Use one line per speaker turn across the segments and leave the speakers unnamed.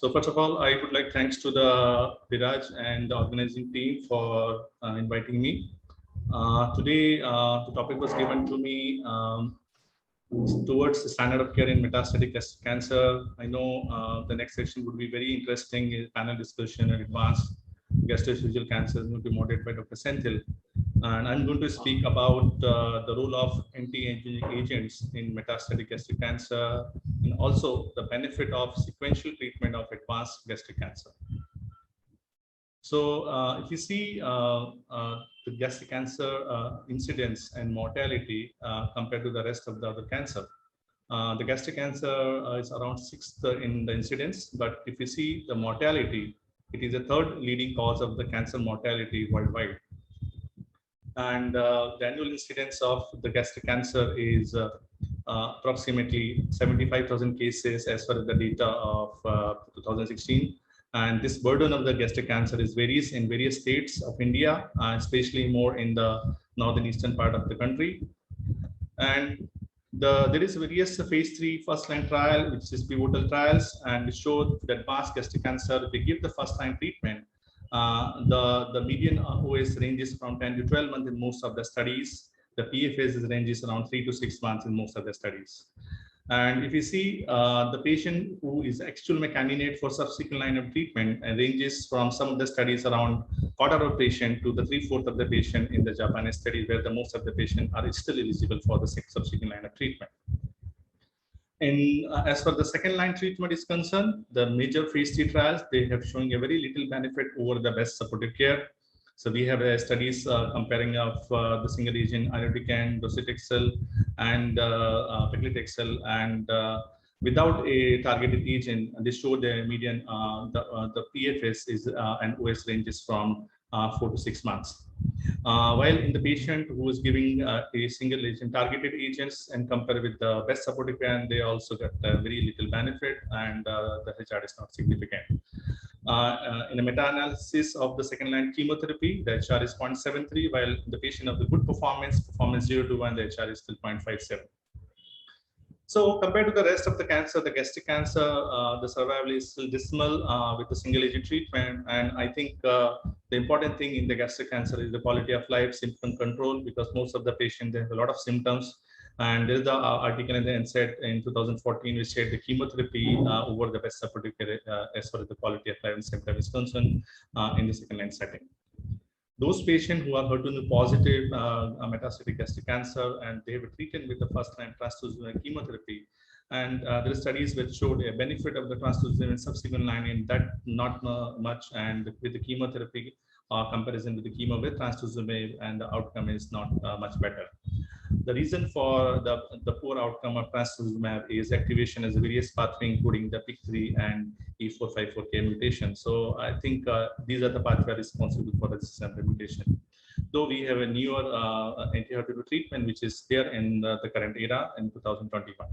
So first of all, I would like thanks to the Viraj and the organizing team for inviting me. Today, the topic was given to me towards the standard of care in metastatic gastric cancer. I know the next session would be very interesting, panel discussion and advanced gastroesophageal cancers will be moderated by Dr. Senthil. And I'm going to speak about the role of anti-angiogenic agents in metastatic gastric cancer and also the benefit of sequential treatment of advanced gastric cancer. So if you see the gastric cancer incidence and mortality compared to the rest of the other cancer, the gastric cancer is around 6th in the incidence, but if you see the mortality, it is the 3rd leading cause of the cancer mortality worldwide. And the annual incidence of the gastric cancer is approximately 75,000 cases as per the data of 2016. And this burden of the gastric cancer is varies in various states of India, especially more in the northern eastern part of the country. And there is various phase 3 first-line trial, which is pivotal trials, and it showed that advanced gastric cancer, they give the first-line treatment. The median OS ranges from 10 to 12 months in most of the studies. The PFS ranges around 3 to 6 months in most of the studies. And if you see the patient who is actually a candidate for subsequent line of treatment ranges from some of the studies around quarter of patient to the 3/4 of the patient in the Japanese study, where the most of the patient are still eligible for the subsequent line of treatment. And as far the second line treatment is concerned, the major phase 3 trials, they have shown a very little benefit over the best supportive care. So we have studies comparing of the single agent irinotecan, docetaxel, and Paclitaxel, and without a targeted agent, they show the median, the PFS is and OS ranges from 4 to 6 months. While in the patient who is giving a single agent targeted agents and compare with the best supportive care, they also get very little benefit, and the HR is not significant. In a meta-analysis of the second line chemotherapy, the HR is 0.73, while the patient of the good performance 0 to 1, the HR is still 0.57. So compared to the rest of the cancer, the gastric cancer, the survival is still dismal with the single agent treatment. And I think the important thing in the gastric cancer is the quality of life, symptom control, because most of the patients, they have a lot of symptoms. And there is the article in the NCCN in 2014, which said the chemotherapy over the best supportive care as far as the quality of life and symptom is concerned in the second line setting. Those patients who are HER2 positive metastatic gastric cancer, and they were treated with the first line trastuzumab chemotherapy, and there are studies which showed a benefit of the trastuzumab in subsequent line in that not much, and with the chemotherapy comparison with the chemo with trastuzumab, and the outcome is not much better. The reason for the poor outcome of trastuzumab is activation as various pathway, including the PIK3 and E454K mutation. So I think these are the pathways responsible for resistant mutation. Though we have a newer anti-HER2 treatment, which is there in the current era in 2021.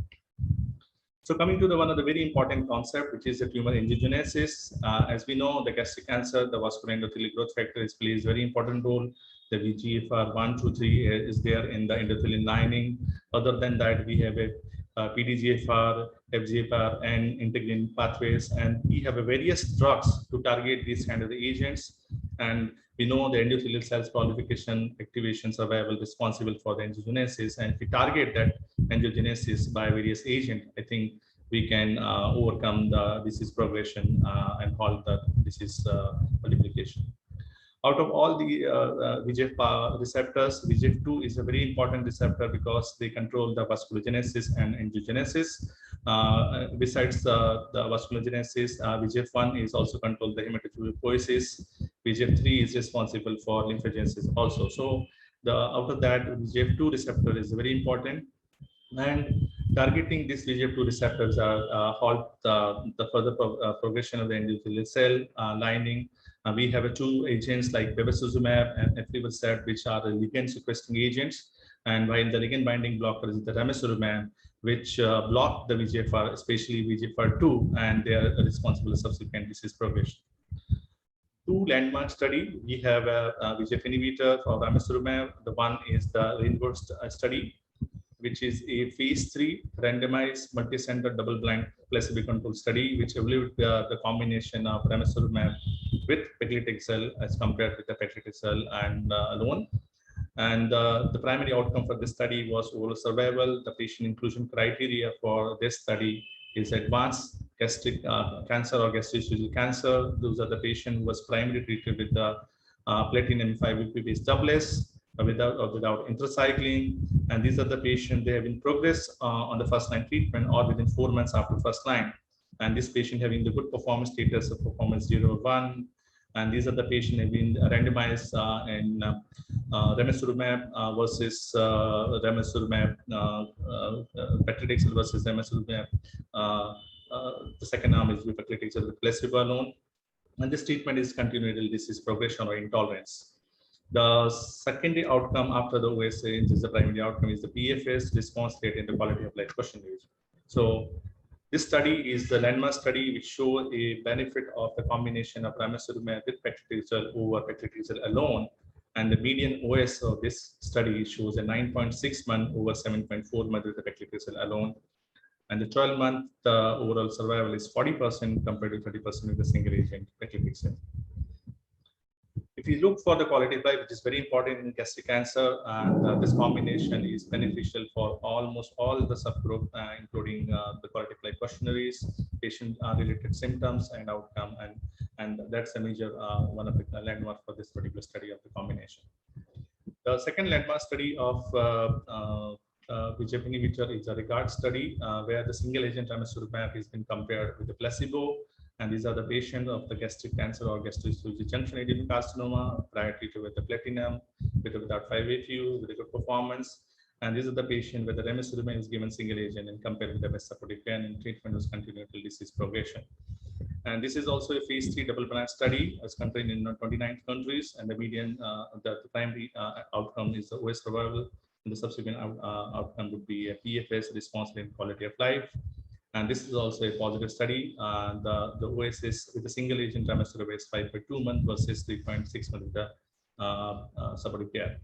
So coming to one of the very important concept, which is the tumor angiogenesis. As we know, the gastric cancer, the vascular endothelial growth factor plays a very important role. The VEGFR 1, 2, 3 is there in the endothelial lining. Other than that, we have a PDGFR, FGFR, and integrin pathways, and we have a various drugs to target these kind of agents. And we know the endothelial cells proliferation, activation, survival responsible for the angiogenesis. And if we target that angiogenesis by various agents, I think we can overcome the disease progression and halt the disease multiplication. Out of all the VEGF receptors, VEGF2 is a very important receptor because they control the vasculogenesis and angiogenesis. Besides the vasculogenesis, VEGF1 is also control the hematopoiesis. VEGF3 is responsible for lymphogenesis also. So out of that, VEGF2 receptor is very important. And targeting these VEGF2 receptors halt the further progression of the endothelial cell lining. We have two agents like bevacizumab and aflibercept, which are ligand sequestering agents. And while the ligand binding blocker is the ramucirumab, which block the VEGFR, especially VEGFR2, and they are responsible for subsequent disease progression. Two landmark study. We have a VEGF inhibitor for ramucirumab. The one is the Rainbow study. which is a phase 3 randomized multi-center double-blind placebo-controlled study, which evaluated the combination of ramucirumab with paclitaxel as compared with the paclitaxel and alone. And the primary outcome for this study was overall survival. The patient inclusion criteria for this study is advanced gastric cancer or gastroesophageal cancer. Those are the patient who was primarily treated with the platinum 5-FU based doublets without anthracycline. And these are the patients, they have been progressed on the first line treatment or within 4 months after first line. And this patient having the good performance status of performance 0 or 1. And these are the patients have been randomized in ramucirumab versus ramucirumab, paclitaxel versus ramucirumab. The second arm is with paclitaxel with placebo alone. And this treatment is continued until disease progression or intolerance. The secondary outcome after the OSA, which is the primary outcome, is the PFS, response rate, and the quality of life questionnaire. So this study is the landmark study which shows a benefit of the combination of ramucirumab with paclitaxel over paclitaxel alone. And the median OS of this study shows a 9.6 month over 7.4 months with the paclitaxel alone. And the 12-month overall survival is 40% compared to 30% with the single agent paclitaxel. If you look for the quality of life, which is very important in gastric cancer, and this combination is beneficial for almost all the subgroup, including the quality of life questionnaires, patient-related symptoms and outcome, and that's a major one of the landmarks for this particular study of the combination. The second landmark study of VEGF inhibitor is a REGARD study, where the single agent ramucirumab has been compared with the placebo. And these are the patients of the gastric cancer or gastroesophageal junction adenocarcinoma prior treated with the platinum, with or without 5-FU, with a good performance. And these are the patients where the ramucirumab is given single agent and compared with the best supportive care, and treatment was continued till disease progression. And this is also a phase 3 double-blind study as contained in 29 countries, and the median, the primary outcome is the OS survival, and the subsequent outcome would be a PFS, response rate, and quality of life. And this is also a positive study. The OS is with the single agent ramucirumab is 5.2 months versus 3.6 months with the supportive care.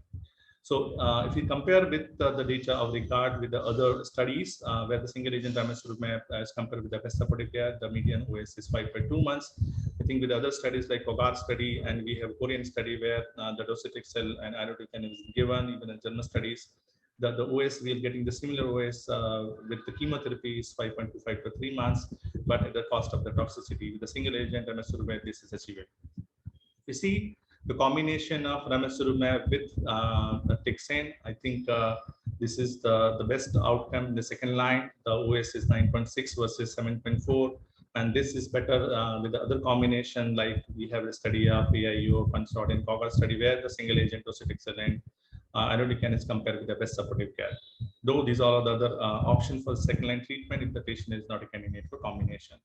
So if you compare with the data of REGARD with the other studies where the single agent ramucirumab as compared with the best supportive care, the median OS is 5.2 months. I think with other studies like COGAR study, and we have a Korean study where the docetaxel and irinotecan is given, even in German studies, the OS, we are getting the similar OS with the chemotherapy is 5.25 to 3 months, but at the cost of the toxicity. With the single agent ramucirumab, this is achieved. You see the combination of ramucirumab with taxane, I think this is the best outcome in the second line. The OS is 9.6 versus 7.4. And this is better with the other combination, like we have a study of AIO, consort, and COGAR study where the single agent docetaxel and irinotecan is compared with the best supportive care. Though these are the other options for second line treatment if the patient is not a candidate for combination.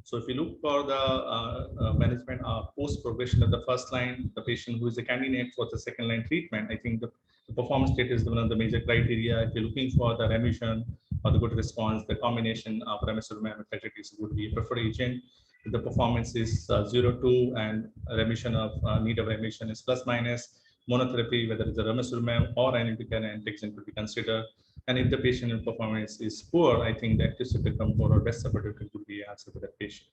So if you look for the management of post progression of the first line, the patient who is a candidate for the second line treatment, I think the performance state is one of the major criteria. If you're looking for the remission or the good response, the combination of ramucirumab and paclitaxel would be a preferred agent. If the performance is 0-2 and remission of need of remission is plus minus, monotherapy, whether it's a ramucirumab or irinotecan and taxane could be considered. And if the patient performance is poor, I think the active comfort or best supportive could be answered for that patient.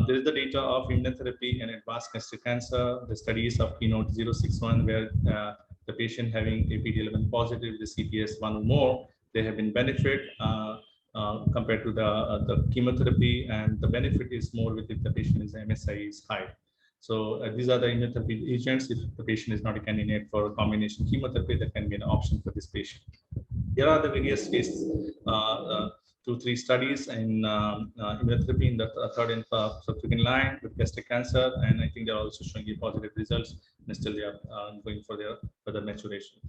There is the data of immunotherapy and advanced gastric cancer, the studies of Keynote 061, where the patient having a PD-11 positive, the CPS 1 or more, they have been benefit compared to the chemotherapy, and the benefit is more with if the patient is MSI is high. So these are the immunotherapy agents. If the patient is not a candidate for a combination chemotherapy, that can be an option for this patient. Here are the various phase 2-3 studies in immunotherapy in the third and subsequent line with gastric cancer, and I think they're also showing you positive results, and still they are going for their further maturation.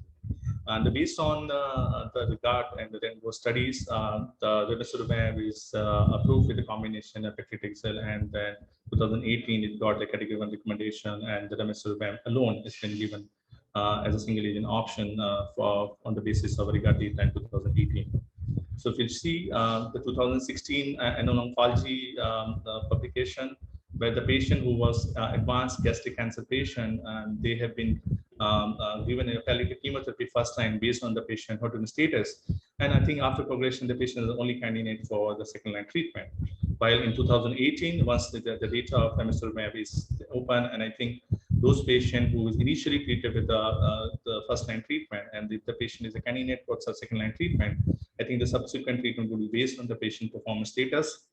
And based on the REGARD and the RAINBOW studies, the ramucirumab is approved with the combination of paclitaxel, and then 2018 it got a category 1 recommendation, and the ramucirumab alone has been given as a single agent option on the basis of REGARD data in 2018. So if you see the 2016 oncology publication, where the patient who was advanced gastric cancer patient, and they have been given a palliative chemotherapy first line based on the patient HER2 status. And I think after progression, the patient is the only candidate for the second line treatment. While in 2018, once the data of ramucirumab is open, and I think those patients who was initially treated with the first line treatment, and if the patient is a candidate for second line treatment, I think the subsequent treatment will be based on the patient performance status.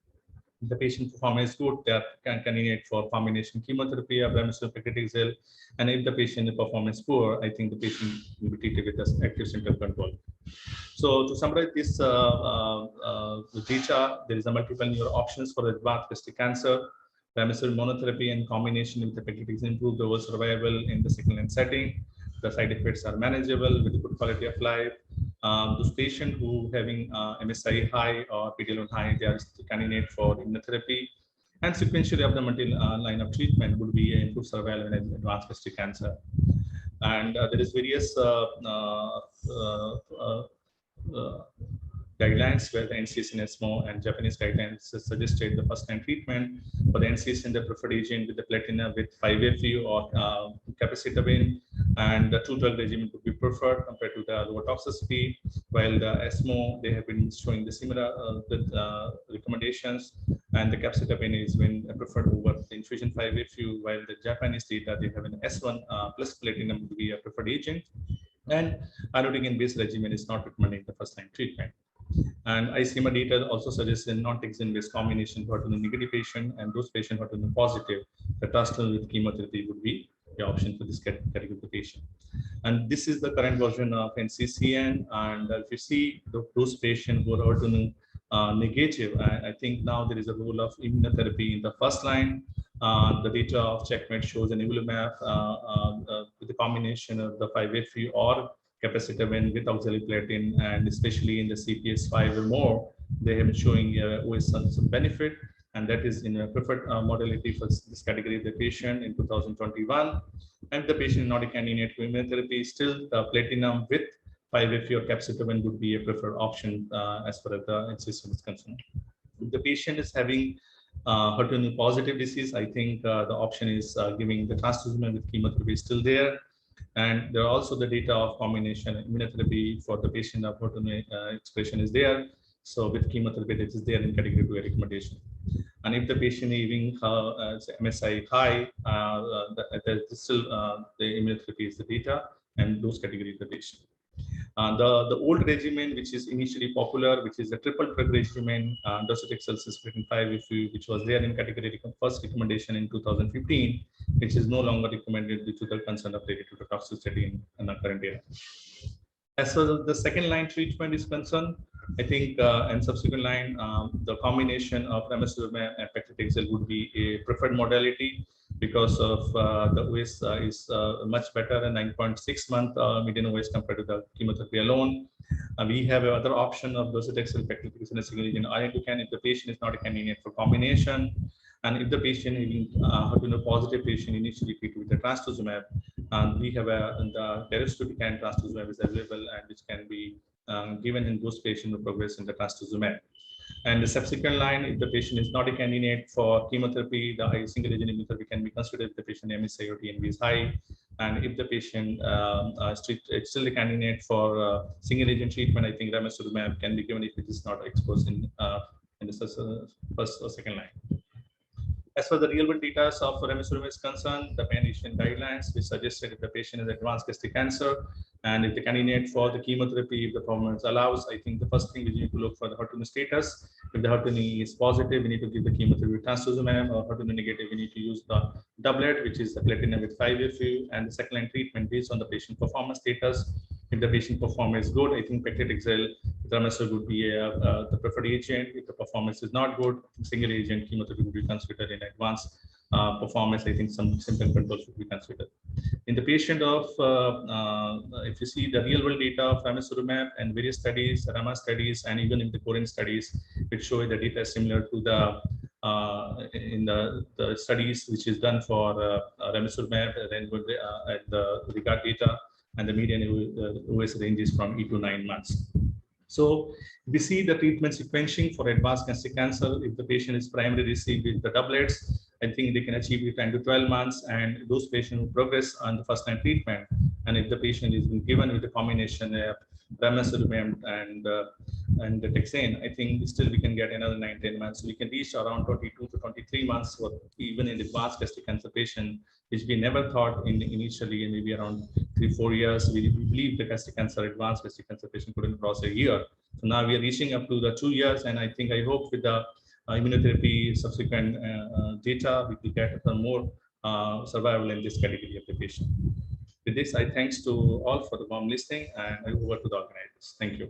The patient performance is good, they are candidate for combination chemotherapy, abemaciclib, paclitaxel, and if the patient performance poor, I think the patient will be treated with the active symptom control. So to summarize this the data, there is a multiple neuro options for advanced gastric cancer. Ramucirumab monotherapy and combination with the paclitaxel improve the overall survival in the second line setting. The side effects are manageable with good quality of life. Those patients who having MSI high or PD-L1 high, they are candidate for immunotherapy. And sequentially of the line of treatment would be improved survival in advanced gastric cancer. And there is various guidelines where the NCCN, ESMO, and Japanese guidelines suggested the first-line treatment for the NCCN, the preferred agent with the platinum with 5FU or capecitabine, and the two-drug regimen would be preferred compared to the lower toxicity. While the ESMO, they have been showing the similar recommendations, and the capecitabine is been preferred over the infusion 5FU. While the Japanese data, they have an S1 plus platinum would be a preferred agent, and irinotecan-based regimen is not recommended in the first-line treatment. And ICMA data also suggests a non-taxane-based combination for HER2 negative patient, and those patients who are HER2 positive, the trastuzumab with chemotherapy would be the option for this category of the patient. And this is the current version of NCCN. And if you see those patients who are HER2 negative, I think now there is a role of immunotherapy in the first line. The data of checkmate shows an nivolumab with the combination of the 5FU or capecitabine with oxaliplatin, and especially in the CPS5 or more, they have been showing always some benefit, and that is in a preferred modality for this category of the patient in 2021. And the patient is not a candidate for immunotherapy, still the platinum with 5FU or capecitabine would be a preferred option as far as the NCCN is concerned. If the patient is having HER2 positive disease, I think the option is giving the trastuzumab with chemotherapy is still there. And there are also the data of combination immunotherapy for the patient of HER2 expression is there. So with chemotherapy, that is there in category 2 recommendation. And if the patient having MSI high, still the immunotherapy is the data, and those categories the patient. The old regimen, which is initially popular, which is the triple drug regimen, docetaxel, cisplatin 5FU, which was there in category first recommendation in 2015, which is no longer recommended due to the concern of related to the toxicity in the current era. As far as the second line treatment is concerned, I think in subsequent line, the combination of ramucirumab and paclitaxel would be a preferred modality because of the OS is much better than 9.6 month median OS compared to the chemotherapy alone. We have another option of docetaxel, paclitaxel, and single agent irinotecan if the patient is not a candidate for combination. And if the patient is HER2 positive patient initially treated with the trastuzumab, we have the deruxtecan trastuzumab is available, and which can be given in those patients who progress in the trastuzumab. And the subsequent line, if the patient is not a candidate for chemotherapy, the single agent immunotherapy can be considered if the patient MSI or TNV is high. And if the patient is still a candidate for single agent treatment, I think ramucirumab can be given if it is not exposed in the first or second line. As for the real world data of ramucirumab is concerned, the Pan-Asian guidelines which suggested if the patient is advanced gastric cancer and if the candidate for the chemotherapy, if the performance allows, I think the first thing we need to look for the HER2 status. If the HER2 is positive, we need to give the chemotherapy with trastuzumab, or HER2 negative, we need to use the doublet, which is the platinum with 5FU, and the second line treatment based on the patient performance status. If the patient performance is good, I think paclitaxel ramucirumab would be the preferred agent. If the performance is not good, single agent chemotherapy would be considered. In advanced performance, I think some symptom control should be considered. In the patient of, if you see the real world data of ramucirumab and various studies, RAMA studies, and even in the Korean studies, which show the data is similar to in the studies which is done for ramucirumab, then at the regard data, and the median OS ranges from 8 to 9 months. So we see the treatment sequencing for advanced gastric cancer. If the patient is primarily received with the doublets, I think they can achieve it 10 to 12 months, and those patients who progress on the first line treatment, and if the patient is given with a combination of ramucirumab and the taxane, I think still we can get another 9-10 months. We can reach around 22 to 23 months for even in advanced gastric cancer patient, which we never thought in initially, and maybe around 3-4 years. We believe the gastric cancer, advanced gastric cancer patient couldn't cross a year. So now we are reaching up to the 2 years, and I hope with the immunotherapy subsequent data, we will get more survival in this category of the patient. With this, I thanks to all for the warm listening, and I over to the organizers. Thank you.